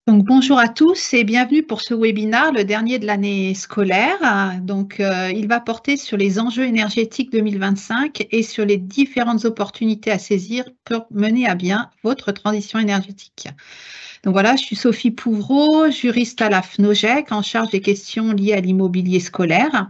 Donc, bonjour à tous et bienvenue pour ce webinaire, le dernier de l'année scolaire. Donc, il va porter sur les enjeux énergétiques 2025 et sur les différentes opportunités à saisir pour mener à bien votre transition énergétique. Donc voilà, je suis Sophie Pouvreau, juriste à la FNOGEC en charge des questions liées à l'immobilier scolaire.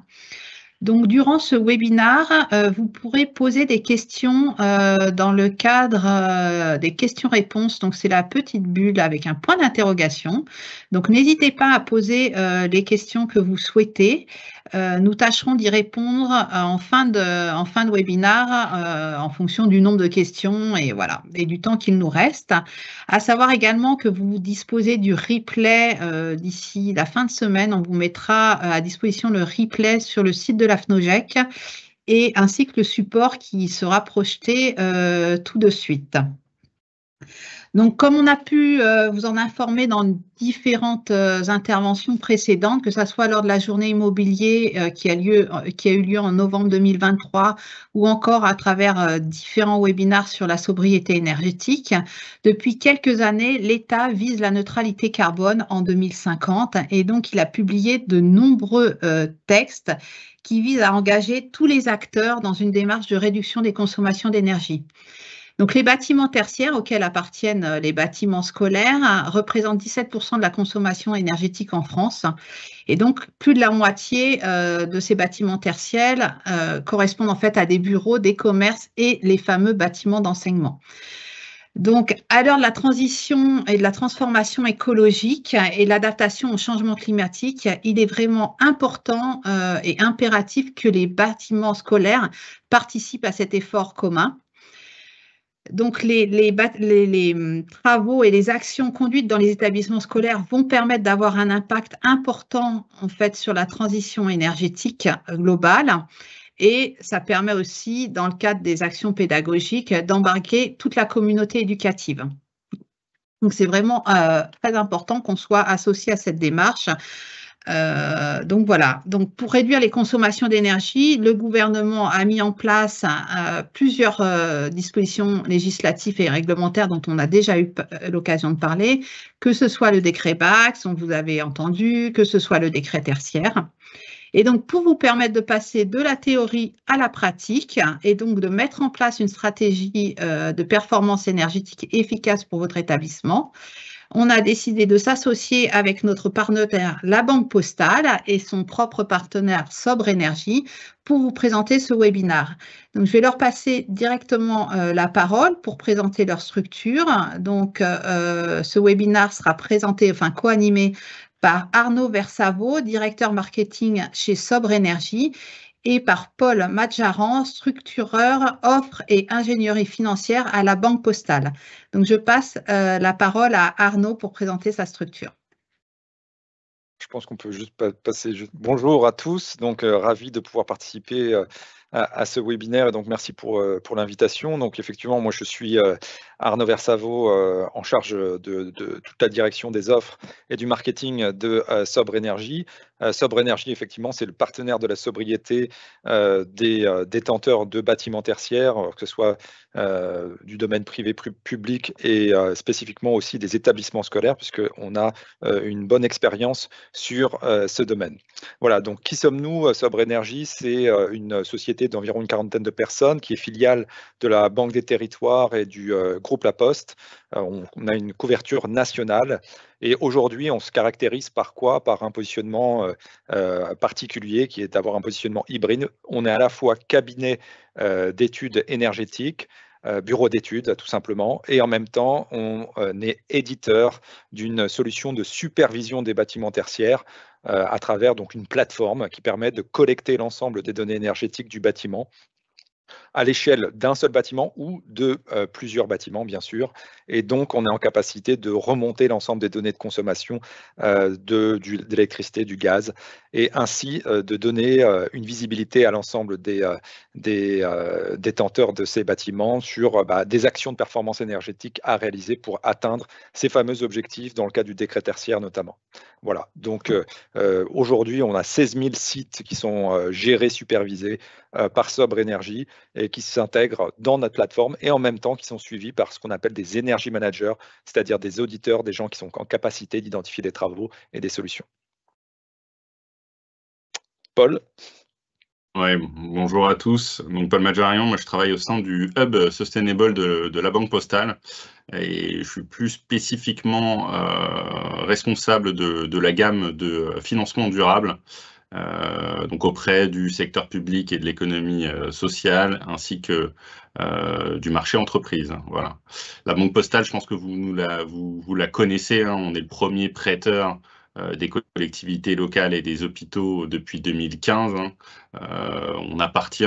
Donc, durant ce webinaire, vous pourrez poser des questions dans le cadre des questions-réponses. Donc, c'est la petite bulle avec un point d'interrogation. Donc, n'hésitez pas à poser les questions que vous souhaitez. Nous tâcherons d'y répondre en fin de webinaire en fonction du nombre de questions et voilà, et du temps qu'il nous reste. À savoir également que vous disposez du replay d'ici la fin de semaine. On vous mettra à disposition le replay sur le site de la FNOGEC et ainsi que le support qui sera projeté tout de suite. Donc, comme on a pu vous en informer dans différentes interventions précédentes, que ce soit lors de la journée immobilier qui a eu lieu en novembre 2023 ou encore à travers différents webinaires sur la sobriété énergétique, depuis quelques années, l'État vise la neutralité carbone en 2050 et donc il a publié de nombreux textes qui visent à engager tous les acteurs dans une démarche de réduction des consommations d'énergie. Donc, les bâtiments tertiaires auxquels appartiennent les bâtiments scolaires représentent 17% de la consommation énergétique en France. Et donc, plus de la moitié de ces bâtiments tertiaires correspondent en fait à des bureaux, des commerces et les fameux bâtiments d'enseignement. Donc, à l'heure de la transition et de la transformation écologique et l'adaptation au changement climatique, il est vraiment important et impératif que les bâtiments scolaires participent à cet effort commun. Donc, les travaux et les actions conduites dans les établissements scolaires vont permettre d'avoir un impact important en fait sur la transition énergétique globale. Et ça permet aussi, dans le cadre des actions pédagogiques, d'embarquer toute la communauté éducative. Donc, c'est vraiment très important qu'on soit associé à cette démarche. Donc voilà, donc pour réduire les consommations d'énergie, le gouvernement a mis en place plusieurs dispositions législatives et réglementaires dont on a déjà eu l'occasion de parler, que ce soit le décret Bax, dont vous avez entendu, que ce soit le décret tertiaire. Et donc, pour vous permettre de passer de la théorie à la pratique et donc de mettre en place une stratégie de performance énergétique efficace pour votre établissement, on a décidé de s'associer avec notre partenaire, la Banque Postale, et son propre partenaire Sobre Énergie pour vous présenter ce webinaire. Donc, je vais leur passer directement la parole pour présenter leur structure. Donc, ce webinaire sera co-animé par Arnaud Versavo, directeur marketing chez Sobre Énergie, et par Paul Madjaran, structureur, offre et ingénierie financière à la Banque Postale. Donc, je passe la parole à Arnaud pour présenter sa structure. Je pense qu'on peut juste passer. Bonjour à tous, donc ravi de pouvoir participer à ce webinaire et donc merci pour l'invitation. Donc effectivement, moi je suis Arnaud Versavo en charge de toute la direction des offres et du marketing de Sobre Énergie. Sobre Énergie, effectivement, c'est le partenaire de la sobriété des détenteurs de bâtiments tertiaires, que ce soit du domaine privé public et spécifiquement aussi des établissements scolaires, puisqu'on a une bonne expérience sur ce domaine. Voilà, donc qui sommes-nous? Sobre Énergie, c'est une société d'environ une quarantaine de personnes qui est filiale de la Banque des Territoires et du groupe La Poste. On a une couverture nationale et aujourd'hui, on se caractérise par quoi? Par un positionnement particulier qui est d'avoir un positionnement hybride. On est à la fois cabinet d'études énergétiques, bureau d'études tout simplement, et en même temps, on est éditeur d'une solution de supervision des bâtiments tertiaires à travers donc une plateforme qui permet de collecter l'ensemble des données énergétiques du bâtiment à l'échelle d'un seul bâtiment ou de plusieurs bâtiments, bien sûr. Et donc, on est en capacité de remonter l'ensemble des données de consommation de l'électricité, du gaz, et ainsi de donner une visibilité à l'ensemble des détenteurs de ces bâtiments sur des actions de performance énergétique à réaliser pour atteindre ces fameux objectifs dans le cas du décret tertiaire notamment. Voilà, donc aujourd'hui, on a 16 000 sites qui sont gérés, supervisés par Sobre Énergie. Et et qui s'intègrent dans notre plateforme et en même temps qui sont suivis par ce qu'on appelle des energy managers, c'est-à-dire des auditeurs, des gens qui sont en capacité d'identifier des travaux et des solutions. Paul? Ouais, bonjour à tous. Donc Paul Madjarian, moi je travaille au sein du Hub Sustainable de la Banque Postale et je suis plus spécifiquement responsable de la gamme de financement durable, donc auprès du secteur public et de l'économie sociale ainsi que du marché entreprise. Voilà. La Banque Postale, je pense que vous la connaissez, hein, on est le premier prêteur des collectivités locales et des hôpitaux depuis 2015. Hein. On appartient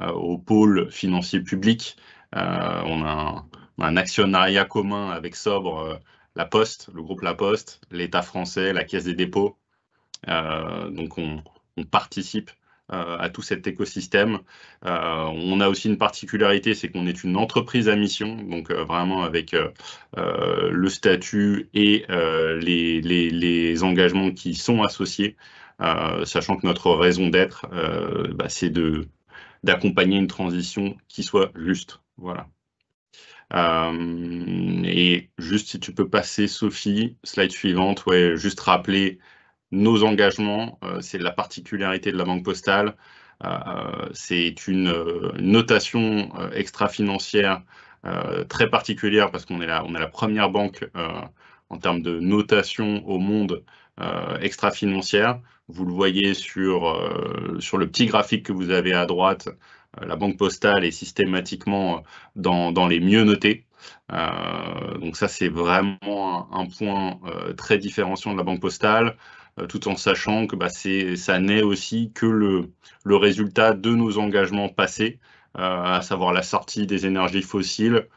au pôle financier public. On a un actionnariat commun avec Sobre, La Poste, le groupe La Poste, l'État français, la Caisse des dépôts. Donc on participe à tout cet écosystème. On a aussi une particularité, c'est qu'on est une entreprise à mission, donc vraiment avec le statut et les engagements qui sont associés, sachant que notre raison d'être, c'est d'accompagner une transition qui soit juste. Voilà. Et juste si tu peux passer, Sophie, slide suivante, ouais, juste rappeler nos engagements, c'est la particularité de la Banque Postale. C'est une notation extra-financière très particulière parce qu'on est la première banque en termes de notation au monde extra-financière. Vous le voyez sur le petit graphique que vous avez à droite. La Banque Postale est systématiquement dans les mieux notés. Donc ça, c'est vraiment un point très différenciant de la Banque Postale. Tout en sachant que ça n'est aussi que le résultat de nos engagements passés, à savoir la sortie des énergies fossiles,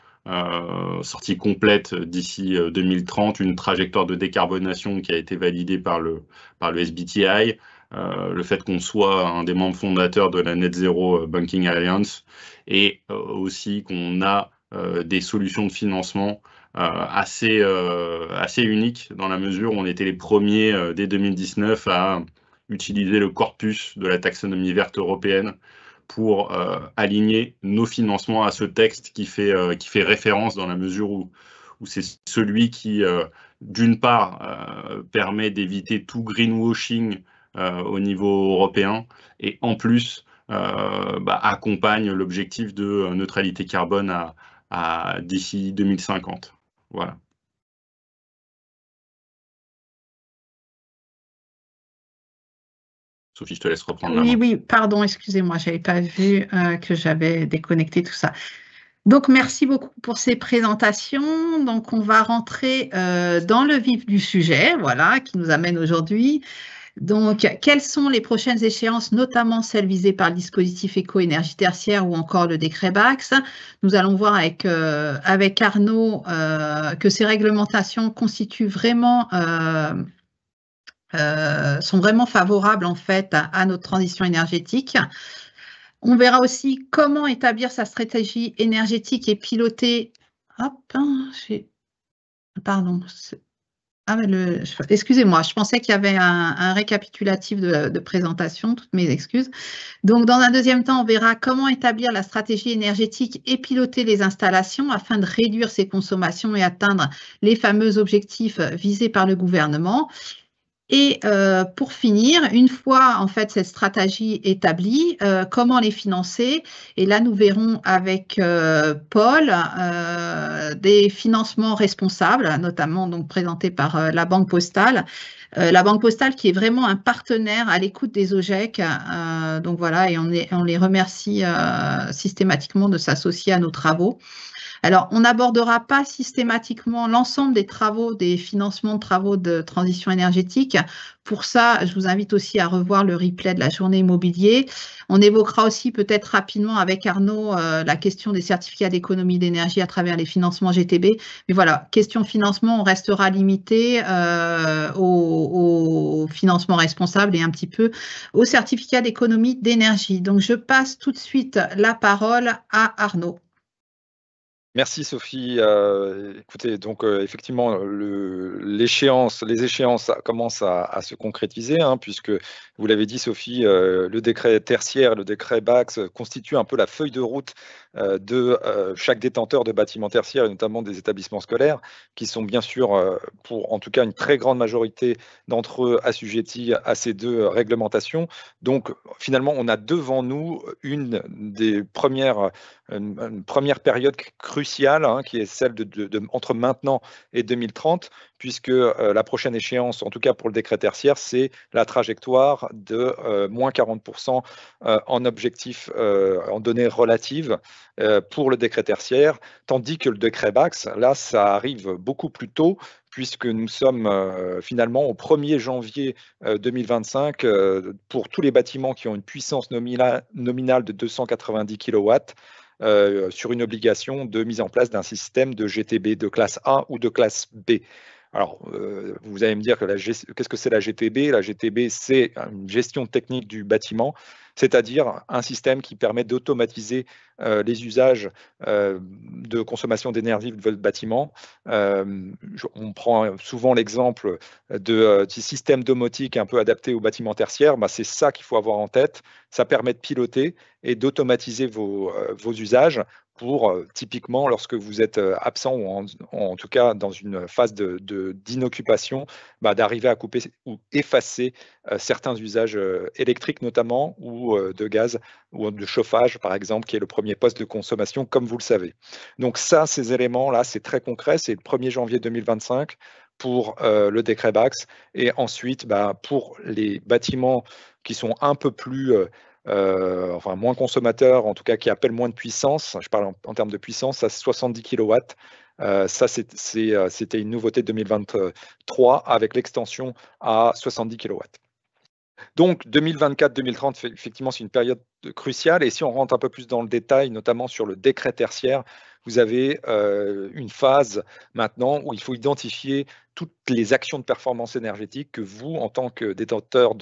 sortie complète d'ici 2030, une trajectoire de décarbonation qui a été validée par le SBTI, le fait qu'on soit un des membres fondateurs de la Net Zero Banking Alliance et aussi qu'on a des solutions de financement assez unique dans la mesure où on était les premiers dès 2019 à utiliser le corpus de la taxonomie verte européenne pour aligner nos financements à ce texte qui fait référence dans la mesure où c'est celui qui, d'une part, permet d'éviter tout greenwashing au niveau européen et en plus accompagne l'objectif de neutralité carbone d'ici 2050. Voilà. Sophie, je te laisse reprendre la main. Oui, pardon, excusez-moi, je n'avais pas vu que j'avais déconnecté tout ça. Donc, merci beaucoup pour ces présentations. Donc, on va rentrer dans le vif du sujet, voilà, qui nous amène aujourd'hui. Donc, quelles sont les prochaines échéances, notamment celles visées par le dispositif éco-énergie tertiaire ou encore le décret BACS? Nous allons voir avec Arnaud que ces réglementations constituent vraiment, sont vraiment favorables en fait à notre transition énergétique. On verra aussi comment établir sa stratégie énergétique et piloter. Hop, pardon. Excusez-moi, je pensais qu'il y avait un récapitulatif de présentation, toutes mes excuses. Donc, dans un deuxième temps, on verra comment établir la stratégie énergétique et piloter les installations afin de réduire ses consommations et atteindre les fameux objectifs visés par le gouvernement. Et pour finir, une fois en fait cette stratégie établie, comment les financer? Et là, nous verrons avec Paul des financements responsables, notamment donc présentés par la Banque Postale. La Banque Postale qui est vraiment un partenaire à l'écoute des OGEC. Donc voilà, et on les remercie systématiquement de s'associer à nos travaux. Alors, on n'abordera pas systématiquement l'ensemble des travaux, des financements de travaux de transition énergétique. Pour ça, je vous invite aussi à revoir le replay de la journée immobilier. On évoquera aussi peut-être rapidement avec Arnaud la question des certificats d'économie d'énergie à travers les financements GTB. Mais voilà, question financement, on restera limité au financement responsable et un petit peu aux certificats d'économie d'énergie. Donc, je passe tout de suite la parole à Arnaud. Merci Sophie. Écoutez, donc effectivement, les échéances commencent à se concrétiser, hein, puisque vous l'avez dit Sophie, le décret tertiaire, le décret BACS constitue un peu la feuille de route de chaque détenteur de bâtiments tertiaires, et notamment des établissements scolaires, qui sont bien sûr, pour en tout cas une très grande majorité d'entre eux, assujettis à ces deux réglementations. Donc finalement, on a devant nous une première période cruciale, hein, qui est celle entre maintenant et 2030, puisque la prochaine échéance, en tout cas pour le décret tertiaire, c'est la trajectoire de moins 40% en objectif, en données relatives pour le décret tertiaire, tandis que le décret BACS, là, ça arrive beaucoup plus tôt, puisque nous sommes finalement au 1er janvier 2025 pour tous les bâtiments qui ont une puissance nominale de 290 kW, sur une obligation de mise en place d'un système de GTB de classe A ou de classe B. Alors, vous allez me dire qu'est-ce que c'est la GTB? La GTB, c'est une gestion technique du bâtiment, c'est-à-dire un système qui permet d'automatiser les usages de consommation d'énergie de votre bâtiment. On prend souvent l'exemple du système domotique un peu adapté au bâtiment tertiaire. Bah, c'est ça qu'il faut avoir en tête. Ça permet de piloter et d'automatiser vos usages pour typiquement lorsque vous êtes absent ou en tout cas dans une phase d'inoccupation, bah, d'arriver à couper ou effacer certains usages électriques notamment, ou de gaz ou de chauffage par exemple, qui est le premier poste de consommation comme vous le savez. Donc ça, ces éléments-là, c'est très concret, c'est le 1er janvier 2025 pour le décret BACS, et ensuite bah, pour les bâtiments qui sont un peu plus enfin moins consommateurs, en tout cas qui appellent moins de puissance, je parle en termes de puissance, à 70 kW. Ça, c'était une nouveauté de 2023 avec l'extension à 70 kW. Donc 2024-2030, effectivement, c'est une période cruciale. Et si on rentre un peu plus dans le détail, notamment sur le décret tertiaire, vous avez une phase maintenant où il faut identifier toutes les actions de performance énergétique que vous, en tant que détenteur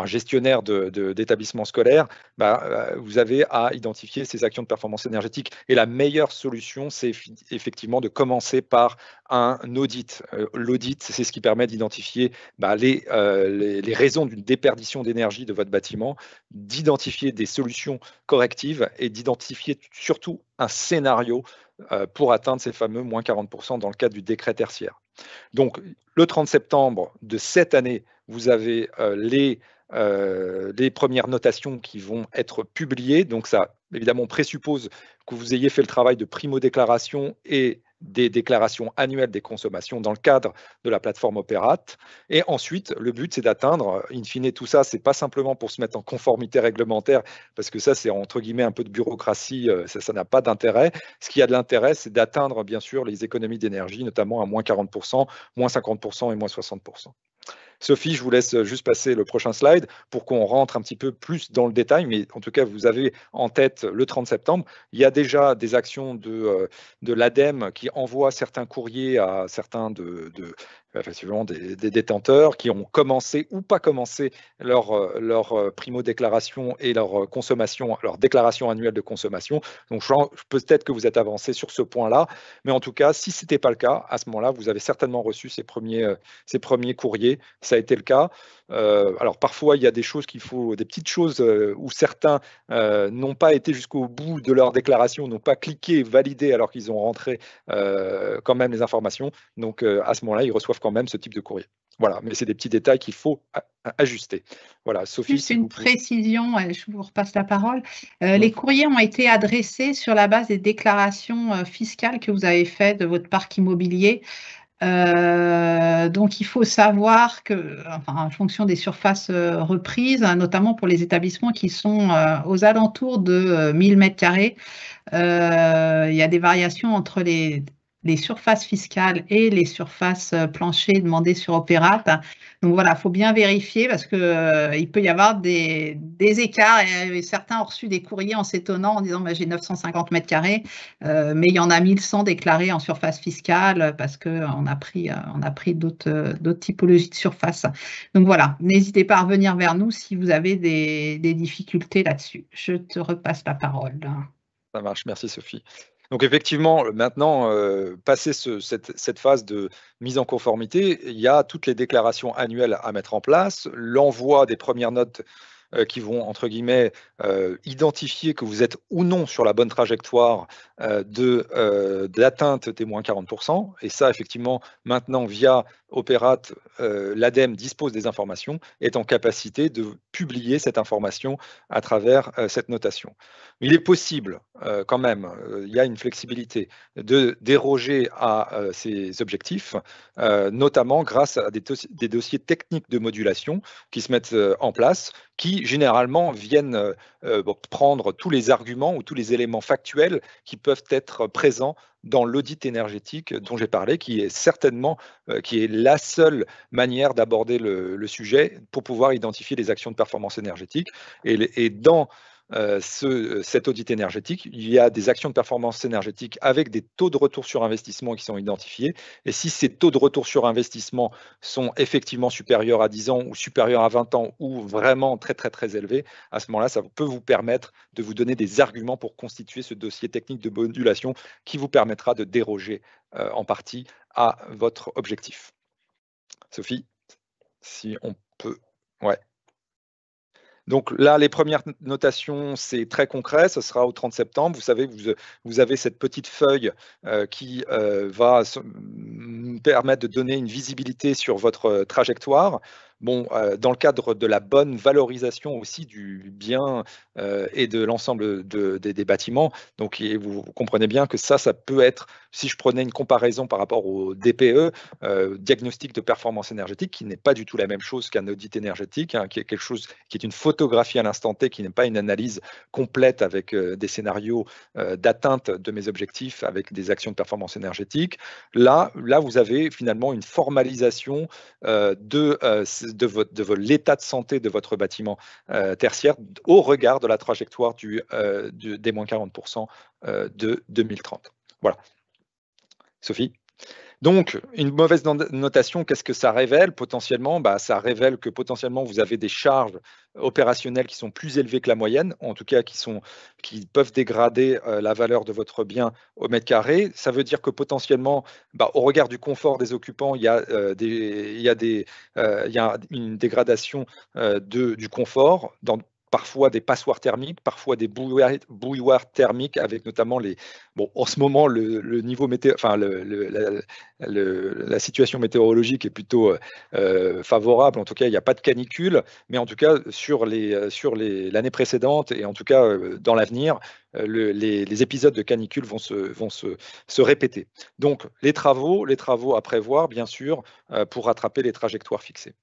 gestionnaire d'établissements scolaires, bah, vous avez à identifier ces actions de performance énergétique. Et la meilleure solution, c'est effectivement de commencer par un audit. L'audit, c'est ce qui permet d'identifier bah, les raisons d'une déperdition d'énergie de votre bâtiment, d'identifier des solutions correctives et d'identifier surtout un scénario pour atteindre ces fameux moins 40% dans le cadre du décret tertiaire. Donc, le 30 septembre de cette année, vous avez les premières notations qui vont être publiées. Donc, ça, évidemment, présuppose que vous ayez fait le travail de primo-déclaration et des déclarations annuelles des consommations dans le cadre de la plateforme Opérate. Et ensuite, le but, c'est d'atteindre, in fine, tout ça, c'est pas simplement pour se mettre en conformité réglementaire, parce que ça, c'est entre guillemets un peu de bureaucratie, ça n'a pas d'intérêt. Ce qui a de l'intérêt, c'est d'atteindre, bien sûr, les économies d'énergie, notamment à moins 40%, moins 50% et moins 60%. Sophie, je vous laisse juste passer le prochain slide pour qu'on rentre un petit peu plus dans le détail, mais en tout cas, vous avez en tête le 30 septembre. Il y a déjà des actions de l'ADEME qui envoient certains courriers à certains effectivement des détenteurs qui ont commencé ou pas commencé leur primo-déclaration et leur consommation, leur déclaration annuelle de consommation. Donc, peut-être que vous êtes avancé sur ce point-là, mais en tout cas, si ce n'était pas le cas, à ce moment-là, vous avez certainement reçu ces premiers courriers. Ça a été le cas. Alors parfois, il y a des petites choses où certains n'ont pas été jusqu'au bout de leur déclaration, n'ont pas cliqué validé alors qu'ils ont rentré quand même les informations. Donc à ce moment-là, ils reçoivent quand même ce type de courrier. Voilà, mais c'est des petits détails qu'il faut ajuster. Voilà, Sophie. Juste une précision, je vous repasse la parole. Les courriers ont été adressés sur la base des déclarations fiscales que vous avez faites de votre parc immobilier. Donc, il faut savoir que, en fonction des surfaces reprises, notamment pour les établissements qui sont aux alentours de 1000 m², il y a des variations entre les surfaces fiscales et les surfaces planchers demandées sur Opérate. Donc voilà, il faut bien vérifier parce qu'il peut y avoir des écarts, et certains ont reçu des courriers en s'étonnant en disant j'ai 950 m², mais il y en a 1100 déclarés en surface fiscale parce qu'on a pris d'autres typologies de surface. Donc voilà, n'hésitez pas à revenir vers nous si vous avez des difficultés là-dessus. Je te repasse la parole. Ça marche, merci Sophie. Donc effectivement, maintenant, passé cette phase de mise en conformité, il y a toutes les déclarations annuelles à mettre en place, l'envoi des premières notes qui vont, entre guillemets, identifier que vous êtes ou non sur la bonne trajectoire d'atteinte des moins 40%. Et ça, effectivement, maintenant, via Opérate, l'ADEME dispose des informations, est en capacité de publier cette information à travers cette notation. Il est possible, quand même, il y a une flexibilité, de déroger à ces objectifs, notamment grâce à des dossiers techniques de modulation qui se mettent en place, qui généralement viennent prendre tous les arguments ou tous les éléments factuels qui peuvent être présents dans l'audit énergétique dont j'ai parlé, qui est certainement qui est la seule manière d'aborder le sujet pour pouvoir identifier les actions de performance énergétique. Et dans cet audit énergétique, il y a des actions de performance énergétique avec des taux de retour sur investissement qui sont identifiés. Et si ces taux de retour sur investissement sont effectivement supérieurs à 10 ans ou supérieurs à 20 ans ou vraiment très, très, très élevés, à ce moment-là, ça peut vous permettre de vous donner des arguments pour constituer ce dossier technique de modulation qui vous permettra de déroger en partie à votre objectif. Sophie, si on peut. Ouais. Donc là, les premières notations, c'est très concret, ce sera au 30 septembre. Vous savez, vous avez cette petite feuille qui va permettre de donner une visibilité sur votre trajectoire. Bon, dans le cadre de la bonne valorisation aussi du bien et de l'ensemble des bâtiments. Donc, vous comprenez bien que ça peut être, si je prenais une comparaison par rapport au DPE, diagnostic de performance énergétique, qui n'est pas du tout la même chose qu'un audit énergétique, hein, qui est quelque chose qui est une photographie à l'instant T, qui n'est pas une analyse complète avec des scénarios d'atteinte de mes objectifs avec des actions de performance énergétique. Là, vous avez finalement une formalisation de l'état de santé de votre bâtiment tertiaire au regard de la trajectoire des moins 40% de 2030. Voilà. Sophie ? Donc, une mauvaise notation, qu'est-ce que ça révèle potentiellement? Ça révèle que potentiellement, vous avez des charges opérationnelles qui sont plus élevées que la moyenne, en tout cas qui peuvent dégrader la valeur de votre bien au mètre carré. Ça veut dire que potentiellement, au regard du confort des occupants, il y a une dégradation du confort parfois des passoires thermiques, parfois des bouilloires thermiques, avec notamment en ce moment, le niveau météo, enfin, la situation météorologique est plutôt favorable. En tout cas, il n'y a pas de canicule, mais en tout cas, sur l'année précédente et en tout cas dans l'avenir, les épisodes de canicule vont se répéter. Donc, les travaux à prévoir, bien sûr, pour rattraper les trajectoires fixées.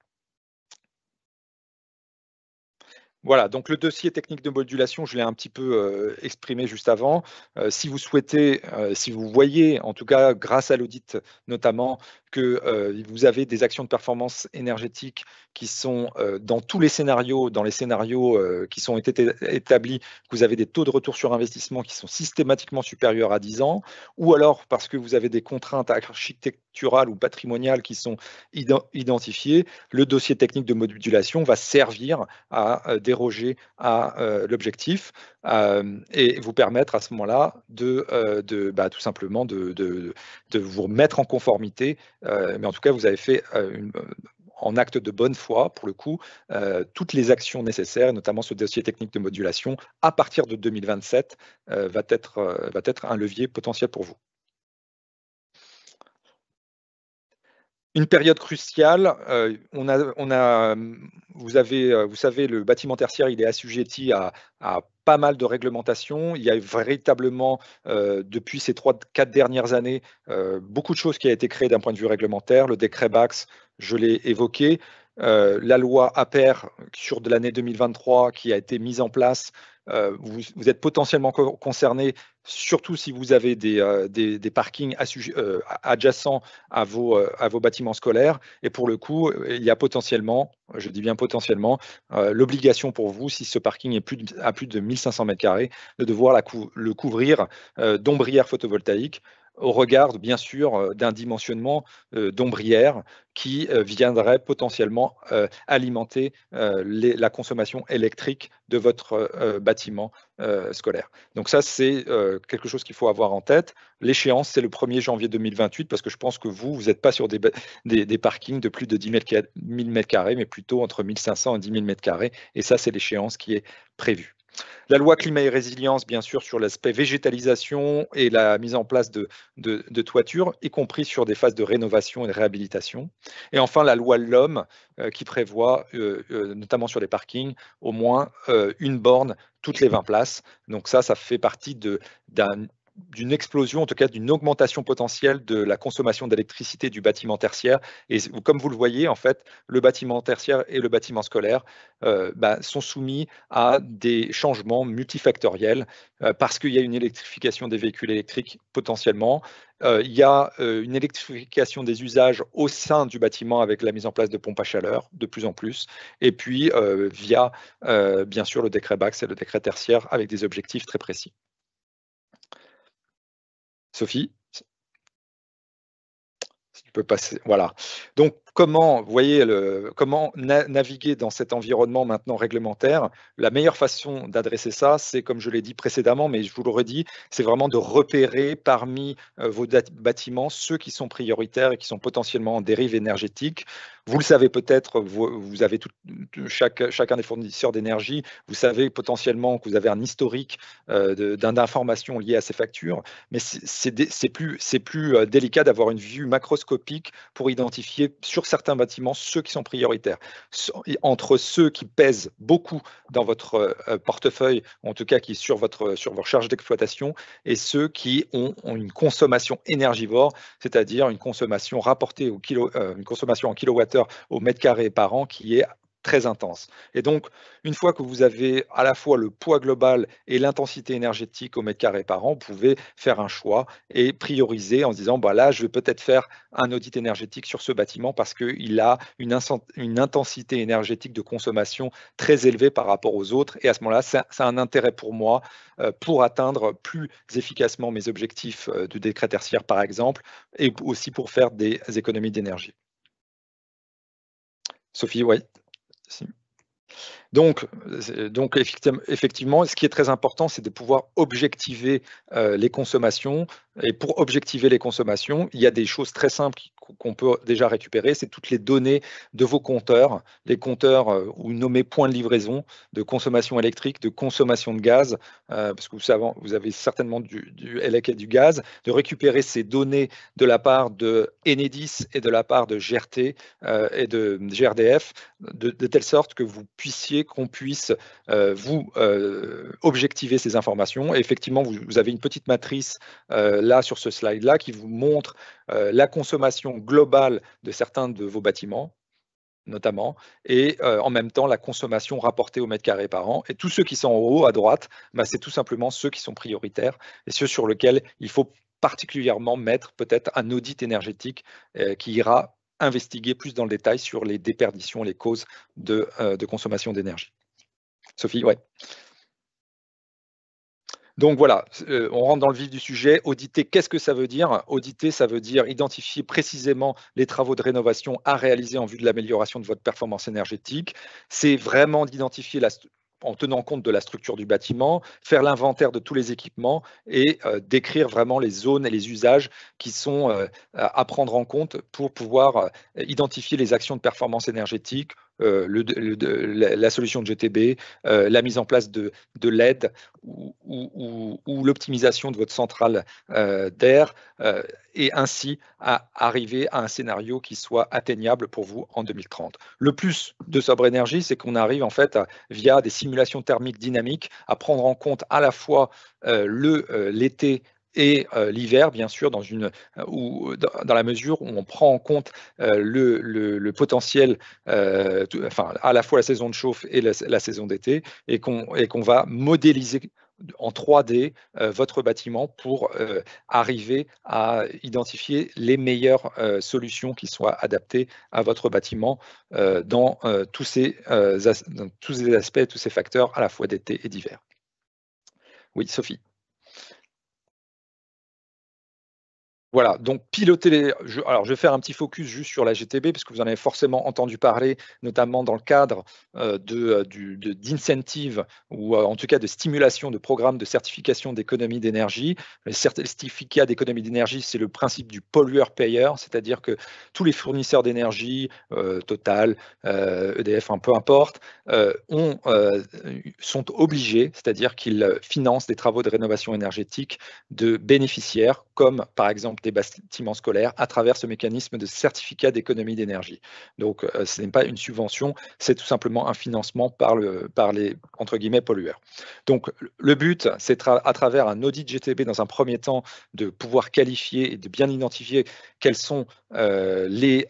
Voilà, donc le dossier technique de modulation, je l'ai un petit peu exprimé juste avant. Si vous souhaitez, si vous voyez, en tout cas grâce à l'audit notamment, que vous avez des actions de performance énergétique qui sont dans tous les scénarios, qui sont établis, que vous avez des taux de retour sur investissement qui sont systématiquement supérieurs à 10 ans, ou alors parce que vous avez des contraintes architecturales ou patrimoniales qui sont identifiées, le dossier technique de modulation va servir à déroger à l'objectif et vous permettre à ce moment-là tout simplement de vous mettre en conformité. Mais en tout cas, vous avez fait en acte de bonne foi, pour le coup, toutes les actions nécessaires, notamment ce dossier technique de modulation, à partir de 2027, va être un levier potentiel pour vous. Une période cruciale, vous savez, le bâtiment tertiaire, il est assujetti à pas mal de réglementations. Il y a véritablement, depuis ces 3-4 dernières années, beaucoup de choses qui ont été créées d'un point de vue réglementaire. Le décret BACS, je l'ai évoqué. La loi APER sur de l'année 2023 qui a été mise en place. Vous êtes potentiellement concerné, surtout si vous avez des parkings adjacents à vos bâtiments scolaires. Et pour le coup, il y a potentiellement, je dis bien potentiellement, l'obligation pour vous, si ce parking est à plus de 1500 m², de devoir le couvrir d'ombrières photovoltaïques. au regard, bien sûr, d'un dimensionnement d'ombrière qui viendrait potentiellement alimenter la consommation électrique de votre bâtiment scolaire. Donc ça, c'est quelque chose qu'il faut avoir en tête. L'échéance, c'est le 1er janvier 2028, parce que je pense que vous n'êtes pas sur des parkings de plus de 10 000 m², mais plutôt entre 1500 et 10 000 m². Et ça, c'est l'échéance qui est prévue. La loi climat et résilience, bien sûr, sur l'aspect végétalisation et la mise en place de toitures, y compris sur des phases de rénovation et de réhabilitation. Et enfin, la loi L'Homme, qui prévoit, notamment sur les parkings, au moins une borne toutes les 20 places. Donc ça fait partie d'une explosion, en tout cas d'une augmentation potentielle de la consommation d'électricité du bâtiment tertiaire. Et comme vous le voyez, en fait, le bâtiment tertiaire et le bâtiment scolaire sont soumis à des changements multifactoriels parce qu'il y a une électrification des véhicules électriques potentiellement. Il y a une électrification des usages au sein du bâtiment avec la mise en place de pompes à chaleur de plus en plus. Et puis, via, bien sûr, le décret Bax et le décret tertiaire avec des objectifs très précis. Sophie, si tu peux passer. Voilà. Donc, comment, vous voyez, comment naviguer dans cet environnement maintenant réglementaire? La meilleure façon d'adresser ça, c'est, comme je l'ai dit précédemment, mais je vous le redis, c'est vraiment de repérer parmi vos bâtiments ceux qui sont prioritaires et qui sont potentiellement en dérive énergétique. Vous le savez peut-être, vous avez chacun des fournisseurs d'énergie, vous savez potentiellement que vous avez un historique d'informations liées à ces factures, mais c'est plus délicat d'avoir une vue macroscopique pour identifier sur certains bâtiments ceux qui sont prioritaires. Entre ceux qui pèsent beaucoup dans votre portefeuille, en tout cas qui sur vos charges d'exploitation, et ceux qui ont une consommation énergivore, c'est-à-dire une consommation rapportée une consommation en kilowattheure au mètre carré par an qui est très intense. Et donc, une fois que vous avez à la fois le poids global et l'intensité énergétique au mètre carré par an, vous pouvez faire un choix et prioriser en se disant, là, je vais peut-être faire un audit énergétique sur ce bâtiment parce qu'il a une intensité énergétique de consommation très élevée par rapport aux autres. Et à ce moment-là, ça a un intérêt pour moi pour atteindre plus efficacement mes objectifs du décret tertiaire, par exemple, et aussi pour faire des économies d'énergie. Sophie, oui. Donc effectivement, ce qui est très important, c'est de pouvoir objectiver les consommations. Et pour objectiver les consommations, il y a des choses très simples qu'on peut déjà récupérer. C'est toutes les données de vos compteurs, les compteurs ou nommés points de livraison de consommation électrique, de consommation de gaz, parce que vous avez certainement du ELEC et du gaz, de récupérer ces données de la part de Enedis et de la part de GRT et de GRDF, de telle sorte que qu'on puisse vous objectiver ces informations. Et effectivement, vous avez une petite matrice là sur ce slide-là qui vous montre la consommation globale de certains de vos bâtiments, notamment, et en même temps la consommation rapportée au mètre carré par an. Et tous ceux qui sont en haut à droite, c'est tout simplement ceux qui sont prioritaires et ceux sur lesquels il faut particulièrement mettre peut-être un audit énergétique qui ira investiguer plus dans le détail sur les déperditions, les causes de consommation d'énergie. Sophie, ouais. Donc voilà, on rentre dans le vif du sujet. Auditer, qu'est-ce que ça veut dire? Auditer, ça veut dire identifier précisément les travaux de rénovation à réaliser en vue de l'amélioration de votre performance énergétique. C'est vraiment d'identifier en tenant compte de la structure du bâtiment, faire l'inventaire de tous les équipements et décrire vraiment les zones et les usages qui sont à prendre en compte pour pouvoir identifier les actions de performance énergétique, la solution de GTB, la mise en place de LED ou l'optimisation de votre centrale d'air, et ainsi à arriver à un scénario qui soit atteignable pour vous en 2030. Le plus de sobre énergie, c'est qu'on arrive en fait via des simulations thermiques dynamiques à prendre en compte à la fois l'été et l'hiver, bien sûr, dans la mesure où on prend en compte le potentiel, à la fois la saison de chauffe et la saison d'été, et qu'on va modéliser en 3D votre bâtiment pour arriver à identifier les meilleures solutions qui soient adaptées à votre bâtiment dans tous ces aspects, tous ces facteurs à la fois d'été et d'hiver. Oui, Sophie. Voilà, donc piloter les. Alors, je vais faire un petit focus juste sur la GTB, parce que vous en avez forcément entendu parler, notamment dans le cadre d'incentives ou en tout cas de stimulation de programmes de certification d'économie d'énergie. Les certificats d'économie d'énergie, c'est le principe du pollueur-payeur, c'est-à-dire que tous les fournisseurs d'énergie, Total, EDF, peu importe, sont obligés, c'est-à-dire qu'ils financent des travaux de rénovation énergétique de bénéficiaires, comme par exemple des bâtiments scolaires, à travers ce mécanisme de certificat d'économie d'énergie. Donc, ce n'est pas une subvention, c'est tout simplement un financement par les, entre guillemets, pollueurs. Donc, le but, c'est à travers un audit GTB, dans un premier temps, de pouvoir qualifier et de bien identifier quels sont les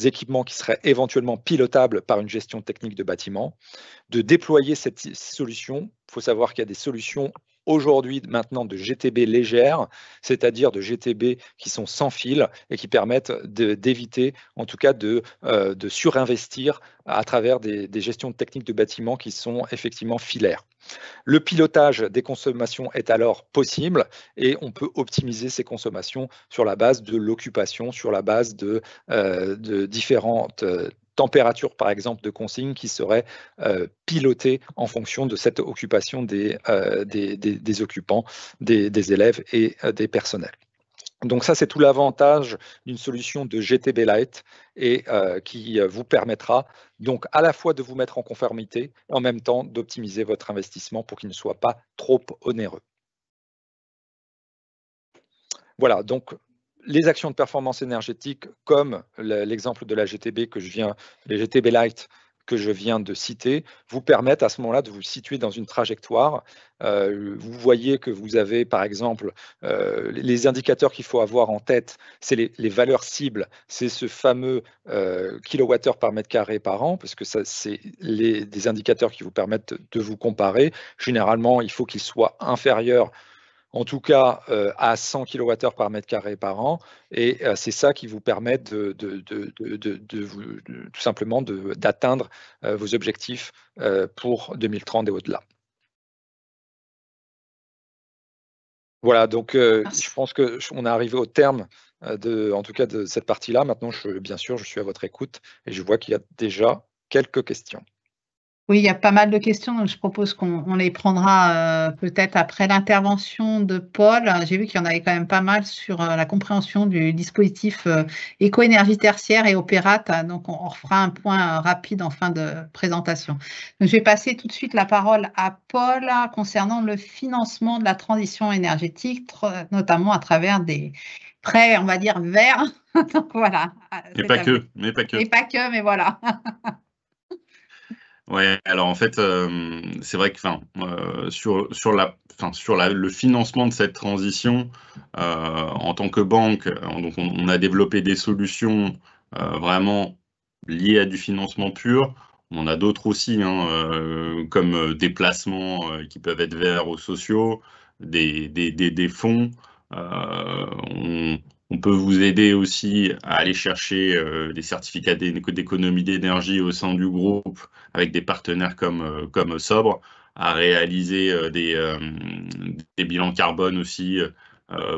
équipements qui seraient éventuellement pilotables par une gestion technique de bâtiment, de déployer cette solution. Il faut savoir qu'il y a des solutions aujourd'hui maintenant de GTB légères, c'est-à-dire de GTB qui sont sans fil et qui permettent d'éviter, en tout cas de surinvestir à travers des gestions techniques de bâtiments qui sont effectivement filaires. Le pilotage des consommations est alors possible et on peut optimiser ces consommations sur la base de l'occupation, sur la base de différentes température, par exemple, de consigne qui serait pilotée en fonction de cette occupation des occupants, des élèves et des personnels. Donc ça, c'est tout l'avantage d'une solution de GTB Lite et qui vous permettra donc à la fois de vous mettre en conformité et en même temps d'optimiser votre investissement pour qu'il ne soit pas trop onéreux. Voilà, donc les actions de performance énergétique, comme l'exemple de la GTB les GTB Lite que je viens de citer, vous permettent à ce moment-là de vous situer dans une trajectoire. Vous voyez que vous avez, par exemple, les indicateurs qu'il faut avoir en tête, c'est les valeurs cibles, c'est ce fameux kilowattheure par mètre carré par an, parce que c'est des indicateurs qui vous permettent de vous comparer. Généralement, il faut qu'ils soient inférieurs, en tout cas à 100 kWh par mètre carré par an, et c'est ça qui vous permet tout simplement d'atteindre vos objectifs pour 2030 et au-delà. Voilà, donc je pense qu'on est arrivé au terme en tout cas de cette partie-là. Maintenant, bien sûr, je suis à votre écoute et je vois qu'il y a déjà quelques questions. Oui, il y a pas mal de questions, donc je propose qu'on les prendra peut-être après l'intervention de Paul. J'ai vu qu'il y en avait quand même pas mal sur la compréhension du dispositif éco-énergie tertiaire et opérate, donc on refera un point rapide en fin de présentation. Donc, je vais passer tout de suite la parole à Paul concernant le financement de la transition énergétique, notamment à travers des prêts, on va dire, verts. Donc voilà. Mais pas que, mais pas que. Et pas que, mais voilà. Ouais, alors en fait, c'est vrai que sur le financement de cette transition, en tant que banque, donc on a développé des solutions vraiment liées à du financement pur. On en a d'autres aussi, comme des placements qui peuvent être verts ou sociaux, des fonds. On peut vous aider aussi à aller chercher des certificats d'économie d'énergie au sein du groupe avec des partenaires comme Sobre, à réaliser des bilans carbone aussi